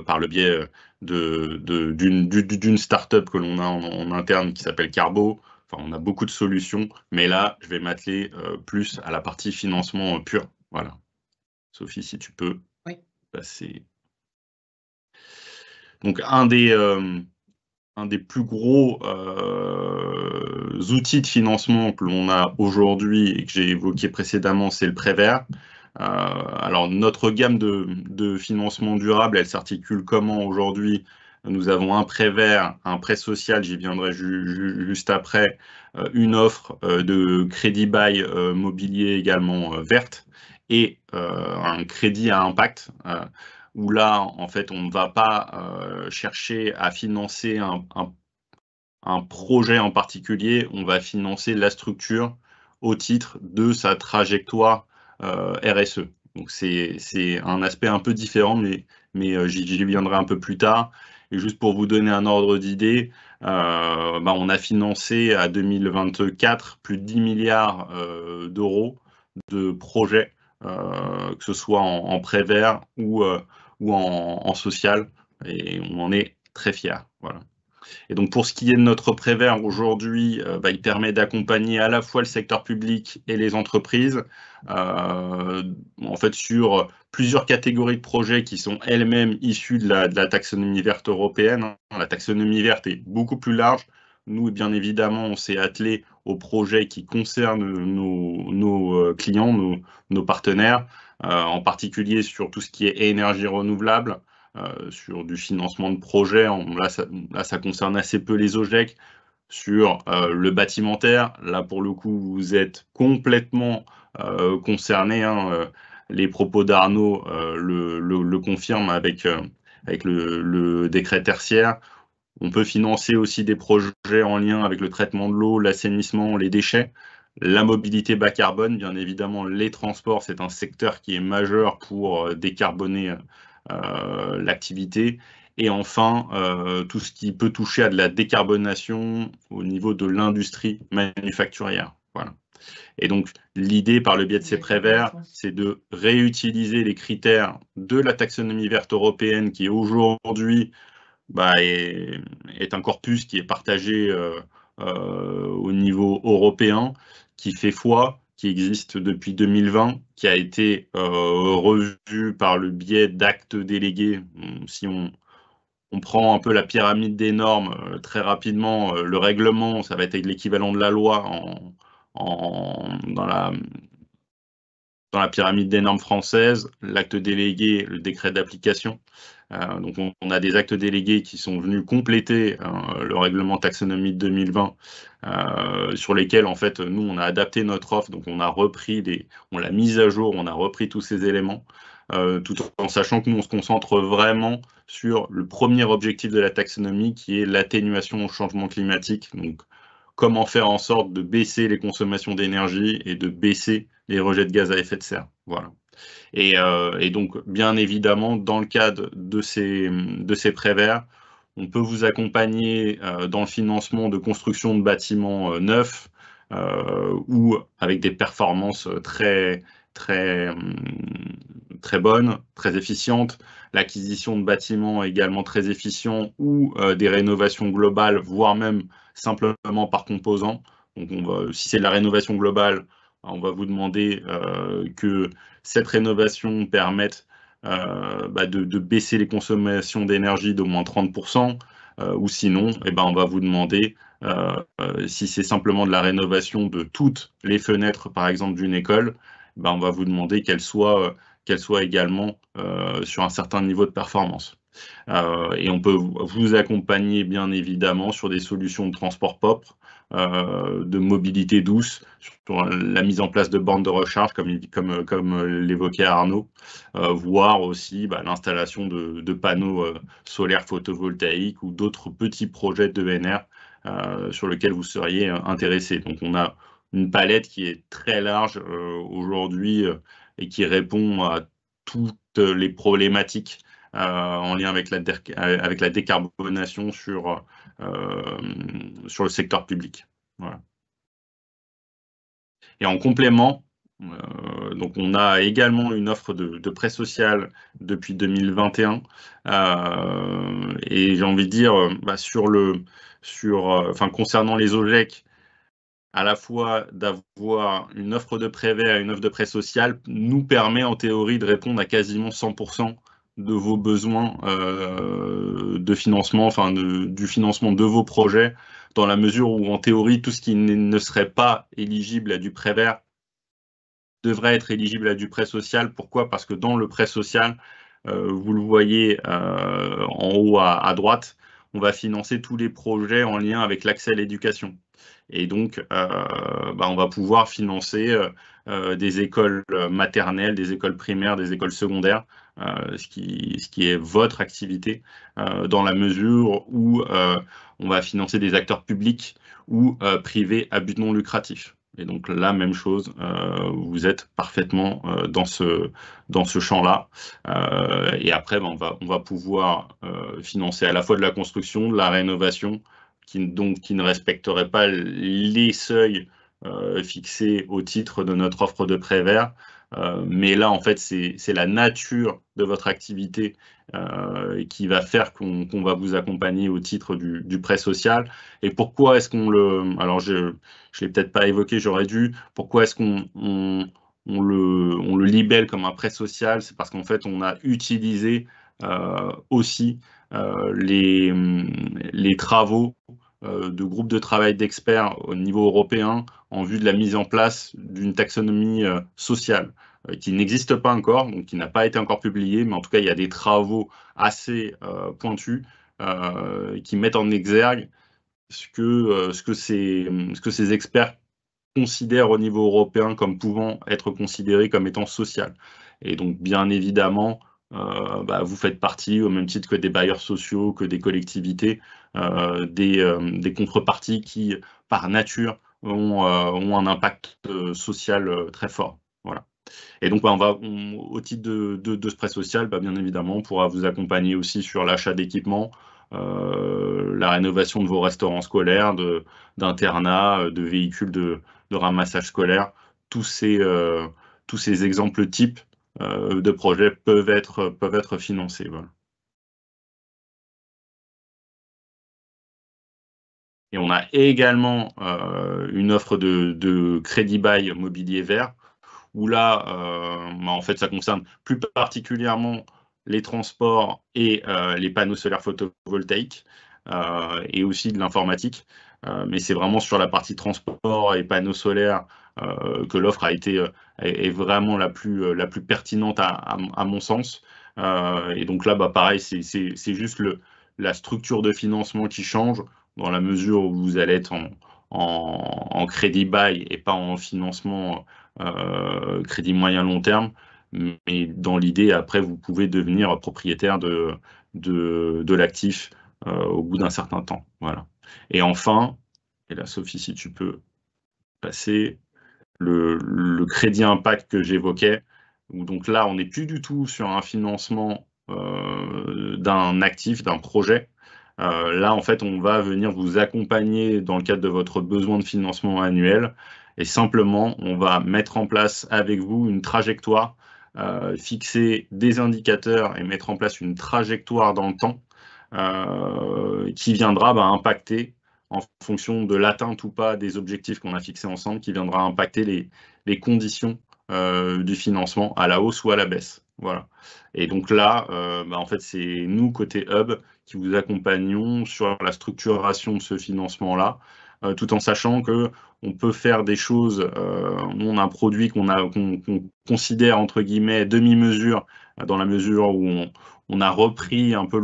par le biais d'une start-up que l'on a en interne qui s'appelle Carbo. Enfin, on a beaucoup de solutions, mais là, je vais m'atteler plus à la partie financement pur. Voilà. Sophie, si tu peux passer. Donc, un des plus gros outils de financement que l'on a aujourd'hui et que j'ai évoqué précédemment, c'est le prêt vert. Alors, notre gamme de financement durable, elle s'articule comment aujourd'hui? Nous avons un prêt vert, un prêt social, j'y viendrai juste après, une offre de crédit bail mobilier également verte et un crédit à impact où là, en fait, on ne va pas chercher à financer un projet en particulier, on va financer la structure au titre de sa trajectoire RSE. Donc, c'est un aspect un peu différent, mais j'y viendrai un peu plus tard. Et juste pour vous donner un ordre d'idée, on a financé à 2024 plus de 10 milliards d'euros de projets, que ce soit en prêt vert ou en social. Et on en est très fiers. Voilà. Et donc, pour ce qui est de notre prêt vert aujourd'hui, il permet d'accompagner à la fois le secteur public et les entreprises, en fait, sur plusieurs catégories de projets qui sont elles-mêmes issues de la taxonomie verte européenne. La taxonomie verte est beaucoup plus large. Nous, bien évidemment, on s'est attelé aux projets qui concernent nos clients, nos partenaires, en particulier sur tout ce qui est énergie renouvelable. Sur du financement de projet, là, ça concerne assez peu les OGEC. Sur le bâtimentaire, là pour le coup, vous êtes complètement concerné. Les propos d'Arnaud le confirment avec le décret tertiaire. On peut financer aussi des projets en lien avec le traitement de l'eau, l'assainissement, les déchets. La mobilité bas carbone, bien évidemment, les transports, c'est un secteur qui est majeur pour décarboner l'activité. Et enfin, tout ce qui peut toucher à de la décarbonation au niveau de l'industrie manufacturière. Voilà. Et donc, l'idée, par le biais de ces prêts verts, c'est de réutiliser les critères de la taxonomie verte européenne qui aujourd'hui est un corpus qui est partagé au niveau européen, qui fait foi, qui existe depuis 2020, qui a été revu par le biais d'actes délégués. Si on prend un peu la pyramide des normes, très rapidement, le règlement, ça va être l'équivalent de la loi dans la pyramide des normes françaises, l'acte délégué, le décret d'application. Donc on a des actes délégués qui sont venus compléter le règlement taxonomie de 2020, sur lesquels en fait nous on a adapté notre offre, donc on l'a mise à jour, on a repris tous ces éléments, tout en sachant que nous on se concentre vraiment sur le premier objectif de la taxonomie qui est l'atténuation au changement climatique. Donc comment faire en sorte de baisser les consommations d'énergie et de baisser les rejets de gaz à effet de serre. Voilà. Et donc, bien évidemment, dans le cadre de ces prêts verts, on peut vous accompagner dans le financement de construction de bâtiments neufs ou avec des performances très bonnes, très efficientes, l'acquisition de bâtiments également très efficients ou des rénovations globales, voire même simplement par composants. Donc, si c'est de la rénovation globale, on va vous demander que cette rénovation permette de baisser les consommations d'énergie d'au moins 30%, ou sinon, on va vous demander, si c'est simplement de la rénovation de toutes les fenêtres, par exemple, d'une école, on va vous demander qu'elle soit également sur un certain niveau de performance. Et on peut vous accompagner, bien évidemment, sur des solutions de transport propre, de mobilité douce, sur la mise en place de bornes de recharge, comme l'évoquait Arnaud, voire aussi l'installation de panneaux solaires photovoltaïques ou d'autres petits projets d'ENR sur lesquels vous seriez intéressé. Donc on a une palette qui est très large aujourd'hui et qui répond à toutes les problématiques en lien avec la décarbonation sur le secteur public. Voilà. Et en complément, donc on a également une offre de prêt social depuis 2021, et j'ai envie de dire concernant les OGEC, à la fois d'avoir une offre de prêt vert et une offre de prêt social nous permet en théorie de répondre à quasiment 100% de vos besoins de financement, du financement de vos projets, dans la mesure où en théorie tout ce qui ne serait pas éligible à du prêt vert devrait être éligible à du prêt social. Pourquoi? Parce que dans le prêt social, vous le voyez en haut à droite, on va financer tous les projets en lien avec l'accès à l'éducation. Et donc, on va pouvoir financer des écoles maternelles, des écoles primaires, des écoles secondaires, ce qui est votre activité, dans la mesure où on va financer des acteurs publics ou privés à but non lucratif. Et donc, la même chose, vous êtes parfaitement dans ce champ-là. Et après, on va pouvoir financer à la fois de la construction, de la rénovation, qui ne respecterait pas les seuils fixés au titre de notre offre de prêt vert, Mais là, en fait, c'est la nature de votre activité qui va faire qu'on va vous accompagner au titre du prêt social. Et pourquoi est-ce qu'on le... Alors, je ne l'ai peut-être pas évoqué, j'aurais dû. Pourquoi est-ce qu'on le libelle comme un prêt social? C'est parce qu'en fait, on a utilisé aussi les travaux de groupes de travail d'experts au niveau européen en vue de la mise en place d'une taxonomie sociale qui n'existe pas encore, donc qui n'a pas été encore publiée, mais en tout cas, il y a des travaux assez pointus qui mettent en exergue ce que ces experts considèrent au niveau européen comme pouvant être considéré comme étant social. Et donc, bien évidemment, vous faites partie, au même titre que des bailleurs sociaux, que des collectivités, des contreparties qui, par nature, ont un impact social très fort. Voilà. Et donc, au titre de ce prêt social, bien évidemment, on pourra vous accompagner aussi sur l'achat d'équipements, la rénovation de vos restaurants scolaires, d'internats, de véhicules de ramassage scolaire. Tous ces exemples types de projets peuvent être financés. Voilà. Et on a également une offre de crédit bail mobilier vert, où là, en fait, ça concerne plus particulièrement les transports et les panneaux solaires photovoltaïques et aussi de l'informatique. Mais c'est vraiment sur la partie transport et panneaux solaires que l'offre est vraiment la plus pertinente à mon sens. Et donc là, pareil, c'est juste la structure de financement qui change dans la mesure où vous allez être en crédit bail et pas en financement crédit moyen long terme. Mais dans l'idée, après, vous pouvez devenir propriétaire de l'actif au bout d'un certain temps. Voilà. Et enfin, et là, Sophie, si tu peux passer, le crédit impact que j'évoquais, où donc là, on n'est plus du tout sur un financement d'un actif, d'un projet. Là, en fait, on va venir vous accompagner dans le cadre de votre besoin de financement annuel et simplement, on va mettre en place avec vous une trajectoire, fixer des indicateurs et mettre en place une trajectoire dans le temps qui viendra impacter en fonction de l'atteinte ou pas des objectifs qu'on a fixés ensemble, qui viendra impacter les conditions du financement à la hausse ou à la baisse. Voilà. Et donc là, en fait, c'est nous, côté Hub, qui vous accompagnons sur la structuration de ce financement-là, tout en sachant qu'on peut faire des choses. Nous, on a un produit qu'on considère, entre guillemets, demi-mesure, dans la mesure où on a repris un peu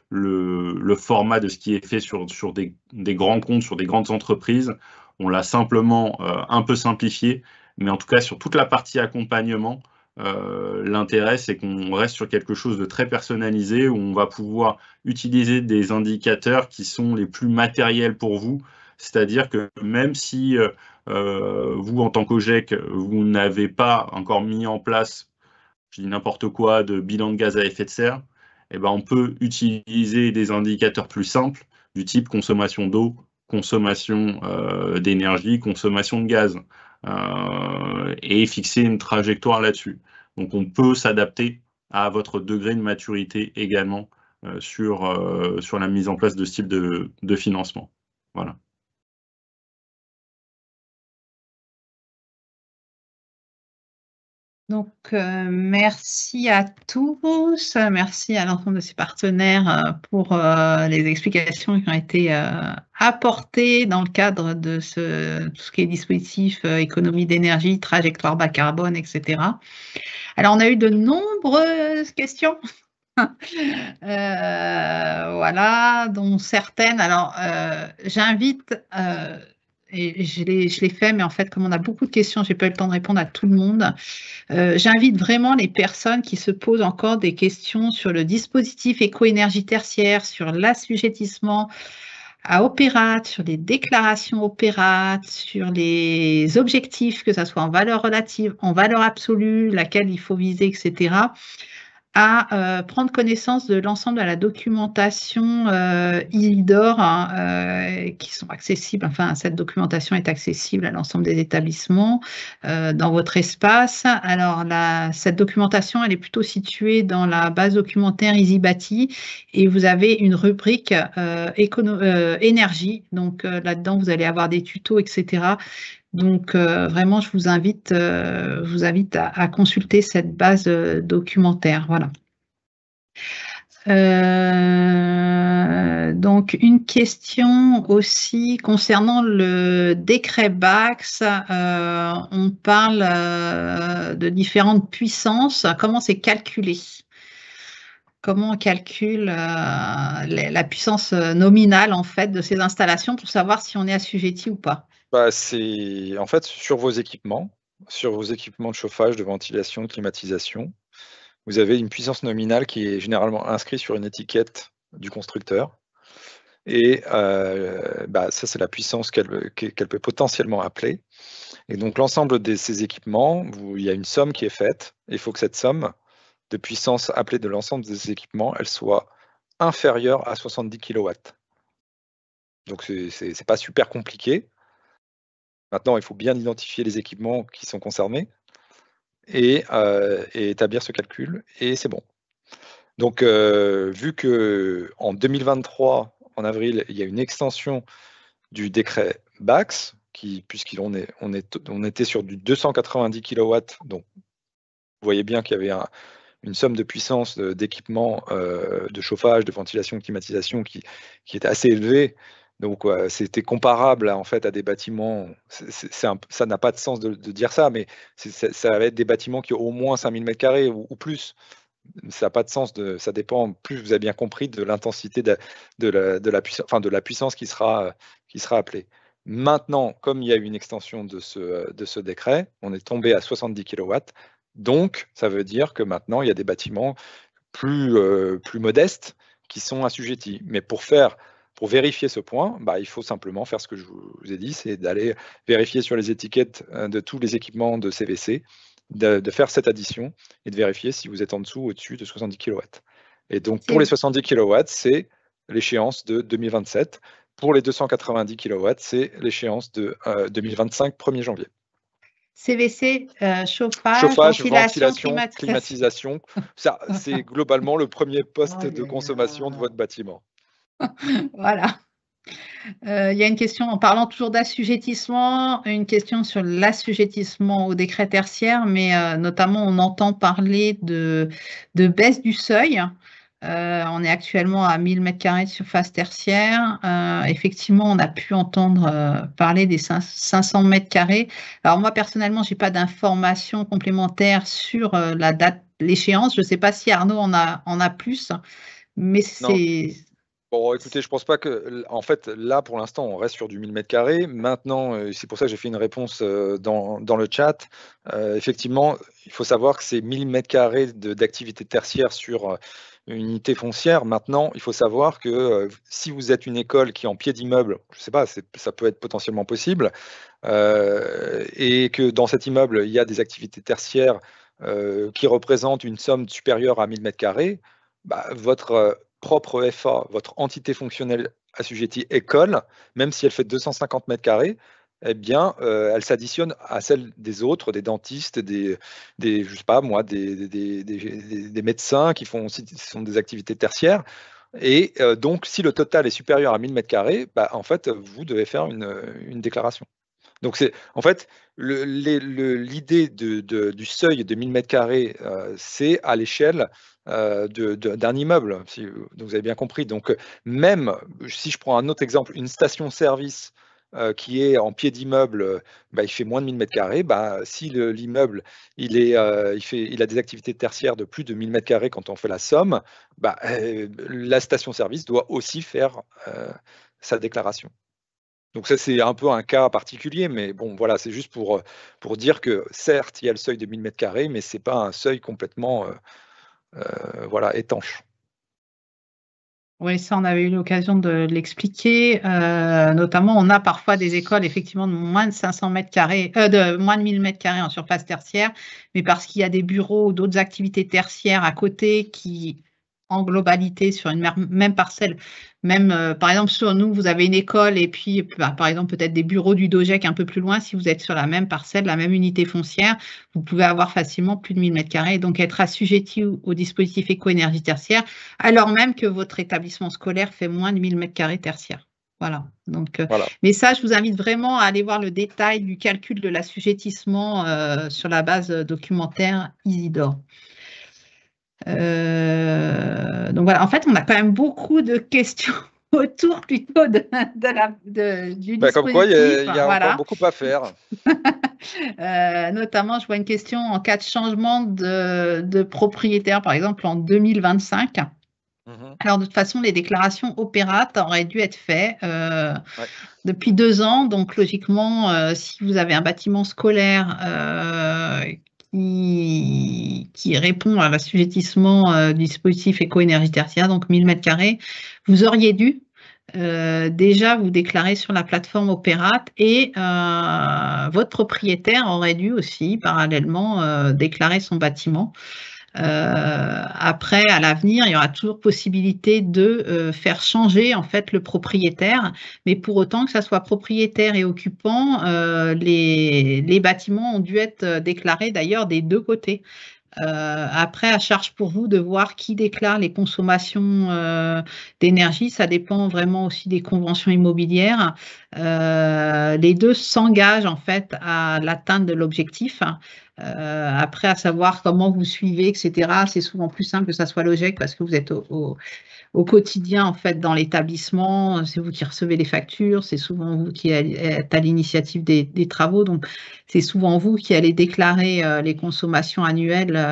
le format de ce qui est fait sur des grands comptes, sur des grandes entreprises. On l'a simplement un peu simplifié, mais en tout cas, sur toute la partie accompagnement, l'intérêt, c'est qu'on reste sur quelque chose de très personnalisé, où on va pouvoir utiliser des indicateurs qui sont les plus matériels pour vous. C'est-à-dire que même si vous, en tant qu'OGEC, vous n'avez pas encore mis en place, je dis n'importe quoi, de bilan de gaz à effet de serre, on peut utiliser des indicateurs plus simples, du type consommation d'eau, consommation d'énergie, consommation de gaz, et fixer une trajectoire là-dessus. Donc, on peut s'adapter à votre degré de maturité également sur la mise en place de ce type de financement. Voilà. Donc, merci à tous, merci à l'ensemble de ces partenaires pour les explications qui ont été apportées dans le cadre de tout ce qui est dispositif économie d'énergie, trajectoire bas carbone, etc. Alors, on a eu de nombreuses questions. Voilà, dont certaines. Alors, j'invite, et je l'ai fait, mais en fait, comme on a beaucoup de questions, je n'ai pas eu le temps de répondre à tout le monde. J'invite vraiment les personnes qui se posent encore des questions sur le dispositif éco-énergie tertiaire, sur l'assujettissement à Opérat, sur les déclarations Opérat, sur les objectifs, que ce soit en valeur relative, en valeur absolue, laquelle il faut viser, etc., à prendre connaissance de l'ensemble de la documentation ISIDOR qui sont accessibles. Enfin, cette documentation est accessible à l'ensemble des établissements dans votre espace. Alors, cette documentation, elle est plutôt située dans la base documentaire EasyBati et vous avez une rubrique énergie. Donc, là-dedans, vous allez avoir des tutos, etc. Donc, vraiment, je vous invite à consulter cette base documentaire. Voilà. Donc, une question aussi concernant le décret BACS. On parle de différentes puissances. Comment c'est calculé? Comment on calcule la puissance nominale en fait de ces installations pour savoir si on est assujetti ou pas? C'est en fait sur vos équipements de chauffage, de ventilation, de climatisation, vous avez une puissance nominale qui est généralement inscrite sur une étiquette du constructeur. Et ça, c'est la puissance qu'elle peut potentiellement appeler. Et donc, l'ensemble de ces équipements, il y a une somme qui est faite. Il faut que cette somme de puissance appelée de l'ensemble des équipements, elle soit inférieure à 70 kW. Donc, c'est pas super compliqué. Maintenant, il faut bien identifier les équipements qui sont concernés et établir ce calcul, et c'est bon. Donc, vu qu'en 2023, en avril, il y a une extension du décret BACS, puisqu'on était sur du 290 kW, donc vous voyez bien qu'il y avait une somme de puissance d'équipement de chauffage, de ventilation, de climatisation qui était assez élevée. Donc, c'était comparable en fait à des bâtiments. Ça n'a pas de sens de dire ça, mais ça va être des bâtiments qui ont au moins 5000 m² ou plus. Ça n'a pas de sens. Ça dépend, plus vous avez bien compris, de l'intensité de la puissance qui sera appelée. Maintenant, comme il y a eu une extension de ce décret, on est tombé à 70 kW. Donc, ça veut dire que maintenant, il y a des bâtiments plus modestes qui sont assujettis. Mais pour vérifier ce point, il faut simplement faire ce que je vous ai dit, c'est d'aller vérifier sur les étiquettes de tous les équipements de CVC, de faire cette addition et de vérifier si vous êtes en dessous ou au-dessus de 70 kW. Et donc, pour les 70 kW, c'est l'échéance de 2027. Pour les 290 kW, c'est l'échéance de 2025, 1er janvier. CVC, chauffage, ventilation, climatisation. Ça, c'est globalement le premier poste de consommation de votre bâtiment. Voilà. Il y a une question, en parlant toujours d'assujettissement, une question sur l'assujettissement au décret tertiaire, mais notamment on entend parler de baisse du seuil. On est actuellement à 1000 m² de surface tertiaire. Effectivement, on a pu entendre parler des 500 m². Alors moi, personnellement, je n'ai pas d'informations complémentaires sur la date, l'échéance. Je ne sais pas si Arnaud en a plus, mais c'est... Bon, écoutez, je pense pas que, en fait, là, pour l'instant, on reste sur du 1000 m². Maintenant, c'est pour ça que j'ai fait une réponse dans le chat. Effectivement, il faut savoir que c'est 1000 m² d'activité tertiaire sur une unité foncière. Maintenant, il faut savoir que si vous êtes une école qui est en pied d'immeuble, je ne sais pas, ça peut être potentiellement possible, et que dans cet immeuble, il y a des activités tertiaires qui représentent une somme supérieure à 1000 m², votre propre FA, votre entité fonctionnelle assujettie école, même si elle fait 250 m², eh bien, elle s'additionne à celle des autres, des dentistes, je sais pas moi, des médecins qui sont des activités tertiaires. Et donc, si le total est supérieur à 1000 m², en fait, vous devez faire une déclaration. Donc, c'est en fait l'idée du seuil de 1000 m², c'est à l'échelle d'un immeuble, donc vous avez bien compris. Donc, même si je prends un autre exemple, une station-service qui est en pied d'immeuble, il fait moins de 1000 m². Si l'immeuble il a des activités tertiaires de plus de 1000 m² quand on fait la somme, la station-service doit aussi faire sa déclaration. Donc ça, c'est un peu un cas particulier, mais bon, voilà, c'est juste pour dire que certes, il y a le seuil de 1000 m², mais ce n'est pas un seuil complètement étanche. Oui, ça, on avait eu l'occasion de l'expliquer. Notamment, on a parfois des écoles effectivement de moins de 500 mètres carrés, de moins de 1000 mètres carrés en surface tertiaire, mais parce qu'il y a des bureaux ou d'autres activités tertiaires à côté qui, en globalité, sur une même parcelle, même par exemple sur nous, vous avez une école et puis par exemple peut-être des bureaux du DOGEC un peu plus loin. Si vous êtes sur la même parcelle, la même unité foncière, vous pouvez avoir facilement plus de 1000 mètres carrés et donc être assujetti au dispositif éco-énergie tertiaire, alors même que votre établissement scolaire fait moins de 1000 mètres carrés tertiaires. Voilà. Donc, Voilà. mais ça, je vous invite vraiment à aller voir le détail du calcul de l'assujettissement sur la base documentaire Isidore. Donc voilà, en fait, on a quand même beaucoup de questions autour plutôt du dispositif. Comme quoi, il y a voilà. encore beaucoup à faire. Notamment, je vois une question en cas de changement de propriétaire, par exemple en 2025. Alors, de toute façon, les déclarations opérates auraient dû être faites depuis 2 ans. Donc, logiquement, si vous avez un bâtiment scolaire qui répond à l'assujettissement du dispositif éco-énergie tertiaire, donc 1000 mètres carrés, vous auriez dû déjà vous déclarer sur la plateforme Opérate et votre propriétaire aurait dû aussi parallèlement déclarer son bâtiment. Après, à l'avenir, il y aura toujours possibilité de faire changer en fait le propriétaire, mais pour autant que ça soit propriétaire et occupant, les bâtiments ont dû être déclarés d'ailleurs des 2 côtés. Après, à charge pour vous de voir qui déclare les consommations d'énergie. Ça dépend vraiment aussi des conventions immobilières. Les 2 s'engagent en fait à l'atteinte de l'objectif. Après, à savoir comment vous suivez, etc., c'est souvent plus simple que ça soit logique parce que vous êtes au quotidien en fait dans l'établissement, c'est vous qui recevez les factures, c'est souvent vous qui êtes à l'initiative des travaux, donc c'est souvent vous qui allez déclarer les consommations annuelles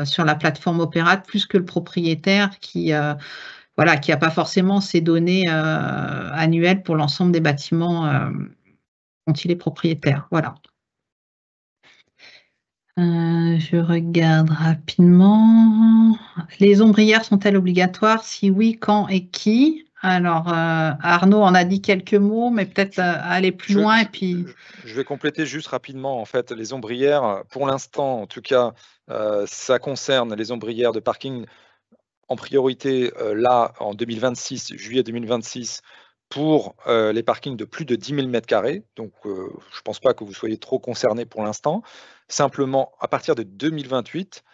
sur la plateforme Opérate plus que le propriétaire qui voilà, qui n'a pas forcément ces données annuelles pour l'ensemble des bâtiments dont il est propriétaire. Voilà. Je regarde rapidement. Les ombrières sont-elles obligatoires? Si oui, quand et qui? Alors, Arnaud en a dit quelques mots, mais peut-être aller plus loin. Et puis... Je vais compléter juste rapidement. En fait, les ombrières, pour l'instant, en tout cas, ça concerne les ombrières de parking en priorité là en 2026, juillet 2026, pour les parkings de plus de 10 000 m². Donc, je ne pense pas que vous soyez trop concernés pour l'instant. Simplement, à partir de 2028,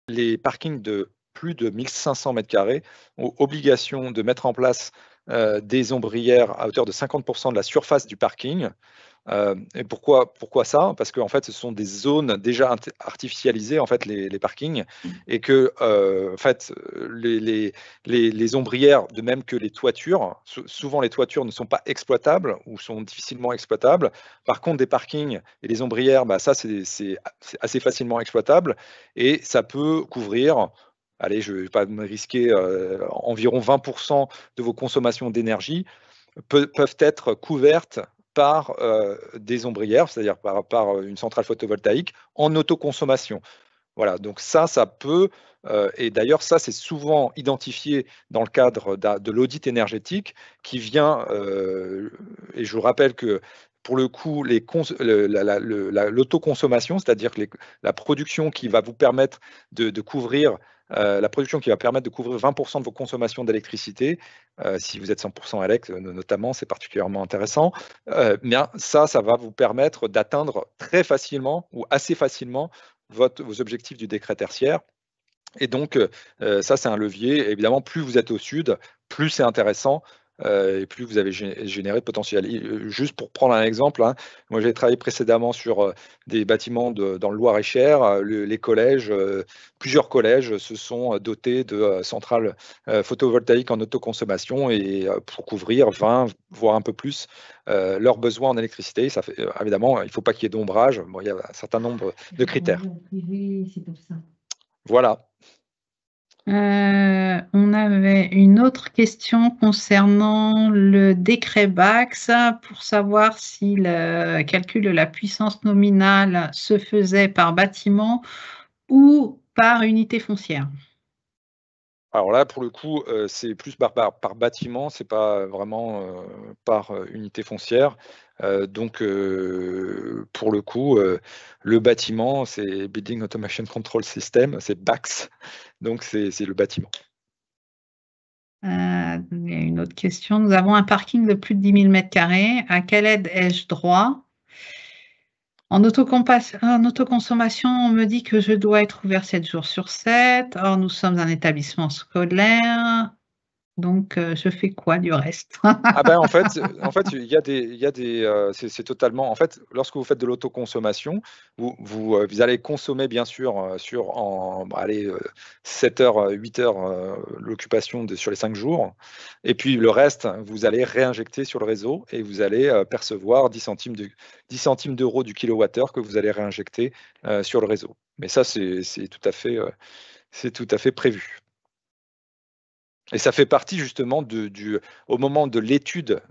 les parkings de plus de 1500 m² ont obligation de mettre en place des ombrières à hauteur de 50% de la surface du parking. Et pourquoi ça? Parce que en fait, ce sont des zones déjà artificialisées, en fait, les parkings, et que en fait, les ombrières, de même que les toitures, souvent les toitures ne sont pas exploitables ou sont difficilement exploitables. Par contre, des parkings et les ombrières, ça c'est assez facilement exploitable et ça peut couvrir. Allez, je ne vais pas me risquer, environ 20% de vos consommations d'énergie peuvent être couvertes par des ombrières, c'est-à-dire par une centrale photovoltaïque en autoconsommation. Voilà, donc ça peut, et d'ailleurs ça c'est souvent identifié dans le cadre de l'audit énergétique qui vient, et je vous rappelle que pour le coup, l'autoconsommation, c'est-à-dire que la production qui va vous permettre de couvrir la production qui va permettre de couvrir 20% de vos consommations d'électricité, si vous êtes 100% élect notamment, c'est particulièrement intéressant. Bien, ça va vous permettre d'atteindre très facilement ou assez facilement vos objectifs du décret tertiaire. Et donc, ça, c'est un levier. Évidemment, plus vous êtes au sud, plus c'est intéressant. Et plus vous avez généré de potentiel. Juste pour prendre un exemple, hein, moi j'ai travaillé précédemment sur des bâtiments dans le Loir-et-Cher. Les collèges, plusieurs collèges se sont dotés de centrales photovoltaïques en autoconsommation et pour couvrir 20, voire un peu plus, leurs besoins en électricité. Ça fait, évidemment, il ne faut pas qu'il y ait d'ombrage. Bon, il y a un certain nombre de critères. Voilà. On avait une autre question concernant le décret Bax pour savoir si le calcul de la puissance nominale se faisait par bâtiment ou par unité foncière. Alors là, pour le coup, c'est plus par bâtiment, c'est pas vraiment par unité foncière. Donc, pour le coup, le bâtiment, c'est Building Automation Control System, c'est BACS. Donc, c'est le bâtiment. Il y a une autre question. Nous avons un parking de plus de 10 000 m². À quelle aide ai-je droit? En autoconsommation, on me dit que je dois être ouvert 7 jours sur 7. Or, nous sommes un établissement scolaire. Donc, je fais quoi du reste? Ah ben en fait, il y a des, c'est totalement. En fait, lorsque vous faites de l'autoconsommation, vous allez consommer bien sûr sur 7 heures, 8 heures l'occupation sur les 5 jours, et puis le reste, vous allez réinjecter sur le réseau et vous allez percevoir 10 centimes d'euros du kilowattheure que vous allez réinjecter sur le réseau. Mais ça, c'est tout à fait prévu. Et ça fait partie justement au moment de l'étude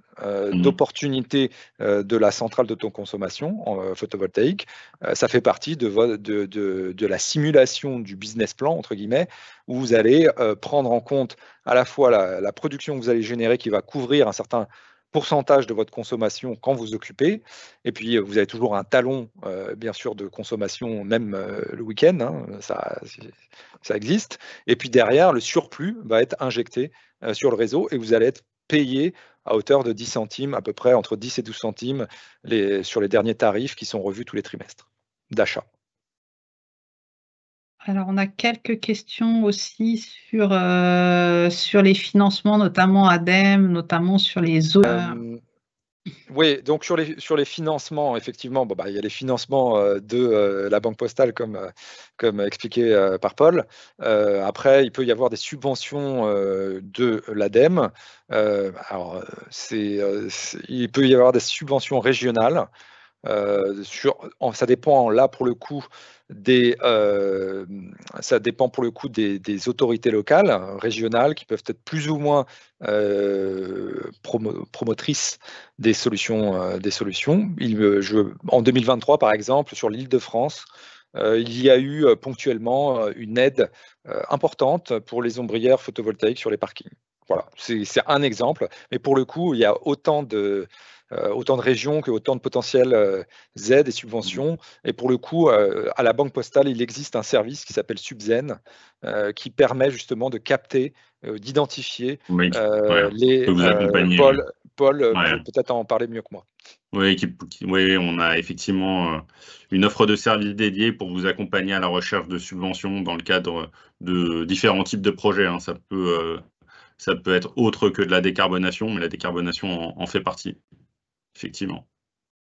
d'opportunité de la centrale d'autoconsommation photovoltaïque, ça fait partie de la simulation du business plan, entre guillemets, où vous allez prendre en compte à la fois la production que vous allez générer qui va couvrir un certain pourcentage de votre consommation quand vous occupez, et puis vous avez toujours un talon, bien sûr, de consommation, même le week-end, hein, ça existe. Et puis derrière, le surplus va être injecté sur le réseau et vous allez être payé à hauteur de 10 centimes, à peu près entre 10 et 12 centimes sur les derniers tarifs qui sont revus tous les trimestres d'achat. Alors, on a quelques questions aussi sur les financements, notamment ADEME, notamment sur les autres. Oui, donc sur les financements, effectivement, il y a les financements de la Banque Postale, comme expliqué par Paul. Après, il peut y avoir des subventions de l'ADEME. Alors, il peut y avoir des subventions régionales. Ça dépend là pour le coup des autorités locales, régionales, qui peuvent être plus ou moins promotrices des solutions. En 2023, par exemple, sur l'Île-de-France, il y a eu ponctuellement une aide importante pour les ombrières photovoltaïques sur les parkings. Voilà, c'est un exemple, mais pour le coup, il y a autant de régions que autant de potentiels aides et subventions. Et pour le coup, à la Banque Postale, il existe un service qui s'appelle Subzen, qui permet justement de capter, d'identifier les. Vous accompagner. Paul peut peut-être en parler mieux que moi. Oui, on a effectivement une offre de services dédiée pour vous accompagner à la recherche de subventions dans le cadre de différents types de projets. Hein. Ça peut être autre que de la décarbonation, mais la décarbonation en fait partie, effectivement.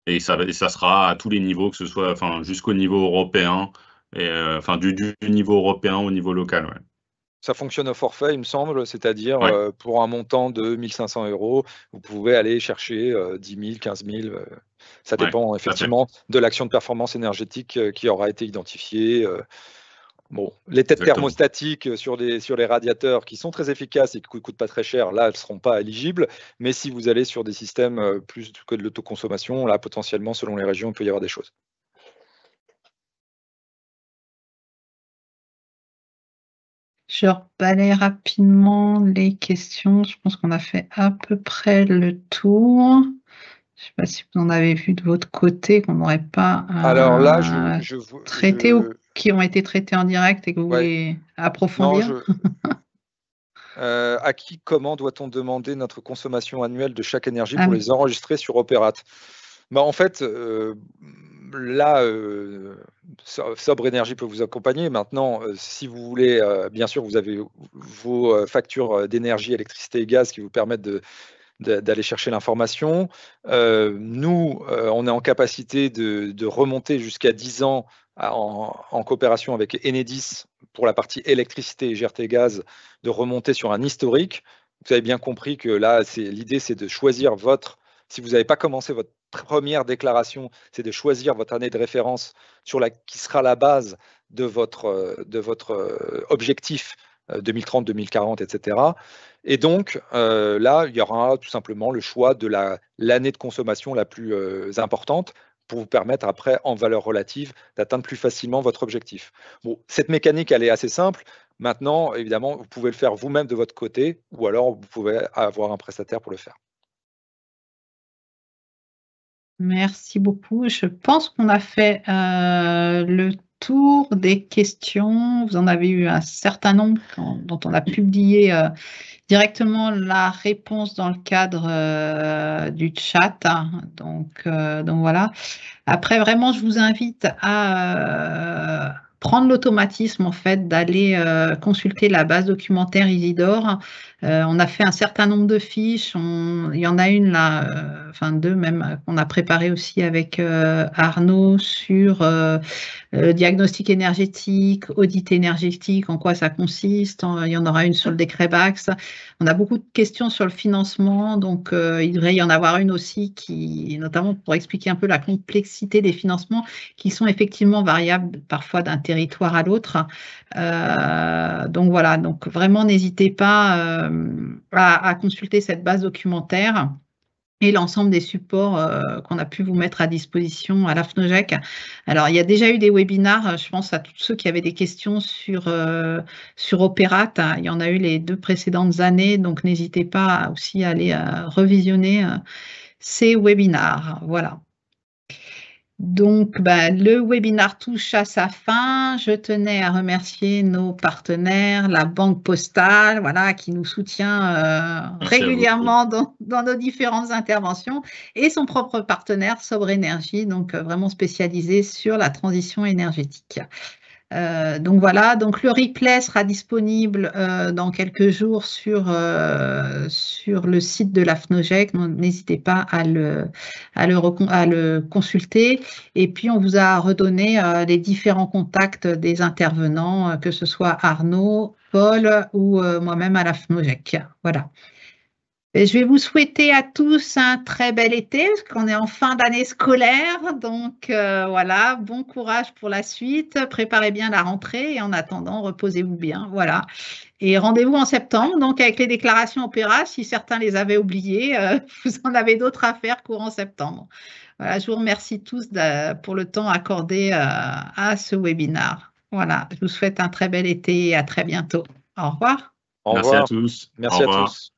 Et ça sera à tous les niveaux, que ce soit jusqu'au niveau européen, et du niveau européen au niveau local. Ouais. Ça fonctionne au forfait, il me semble, c'est-à-dire pour un montant de 1 500 €, vous pouvez aller chercher 10 000, 15 000. Ça dépend effectivement de l'action de performance énergétique qui aura été identifiée. Bon, les têtes thermostatiques sur les radiateurs qui sont très efficaces et qui ne coûtent pas très cher, là, elles ne seront pas éligibles. Mais si vous allez sur des systèmes plus que de l'autoconsommation, là, potentiellement, selon les régions, il peut y avoir des choses. Je rebalaye rapidement les questions. Je pense qu'on a fait à peu près le tour. Je ne sais pas si vous en avez vu de votre côté, qu'on n'aurait pas Alors là, traité ou qui ont été traités en direct et que vous voulez approfondir. À qui, comment doit-on demander notre consommation annuelle de chaque énergie pour les enregistrer sur Opérate? En fait, là, Sobre Énergie peut vous accompagner. Maintenant, si vous voulez, bien sûr, vous avez vos factures d'énergie, électricité et gaz qui vous permettent d'aller chercher l'information. Nous, on est en capacité de remonter jusqu'à 10 ans en coopération avec Enedis pour la partie électricité et GRT gaz, de remonter sur un historique. Vous avez bien compris que là, l'idée, c'est de choisir si vous n'avez pas commencé votre première déclaration, c'est de choisir votre année de référence qui sera la base de votre objectif 2030, 2040, etc. Et donc, là, il y aura tout simplement le choix de l'année de consommation la plus importante pour vous permettre après, en valeur relative, d'atteindre plus facilement votre objectif. Bon, cette mécanique, elle est assez simple. Maintenant, évidemment, vous pouvez le faire vous-même de votre côté, ou alors vous pouvez avoir un prestataire pour le faire. Merci beaucoup. Je pense qu'on a fait le tour des questions. Vous en avez eu un certain nombre dont on a publié directement la réponse dans le cadre du chat. Donc voilà. Après, vraiment, je vous invite à prendre l'automatisme en fait d'aller consulter la base documentaire Isidore. On a fait un certain nombre de fiches. Il y en a une là, enfin deux même, qu'on a préparé aussi avec Arnaud sur diagnostic énergétique, audit énergétique, en quoi ça consiste. Il y en aura une sur le décret Bax. On a beaucoup de questions sur le financement, donc il devrait y en avoir une aussi qui, notamment pour expliquer un peu la complexité des financements qui sont effectivement variables parfois d'un territoire à l'autre. Donc voilà, donc vraiment n'hésitez pas à consulter cette base documentaire et l'ensemble des supports qu'on a pu vous mettre à disposition à l'AFNOGEC. Alors, il y a déjà eu des webinars, je pense à tous ceux qui avaient des questions sur Opérat. Il y en a eu les 2 précédentes années, donc n'hésitez pas aussi à aller revisionner ces webinars. Voilà. Donc, le webinar touche à sa fin. Je tenais à remercier nos partenaires, la Banque Postale, voilà, qui nous soutient régulièrement dans nos différentes interventions, et son propre partenaire, Sobre Énergie, donc vraiment spécialisé sur la transition énergétique. Donc voilà, donc le replay sera disponible dans quelques jours sur le site de l'AFNOGEC. N'hésitez pas à le consulter. Et puis, on vous a redonné les différents contacts des intervenants, que ce soit Arnaud, Paul ou moi-même à l'AFNOGEC. Voilà. Et je vais vous souhaiter à tous un très bel été, parce qu'on est en fin d'année scolaire. Donc voilà, bon courage pour la suite. Préparez bien la rentrée et en attendant, reposez-vous bien. Voilà. Et rendez-vous en septembre, donc avec les déclarations Opérat. Si certains les avaient oubliées, vous en avez d'autres à faire courant septembre. Voilà, je vous remercie tous pour le temps accordé à ce webinaire. Voilà, je vous souhaite un très bel été et à très bientôt. Au revoir. Au revoir. Merci à tous. Merci à tous.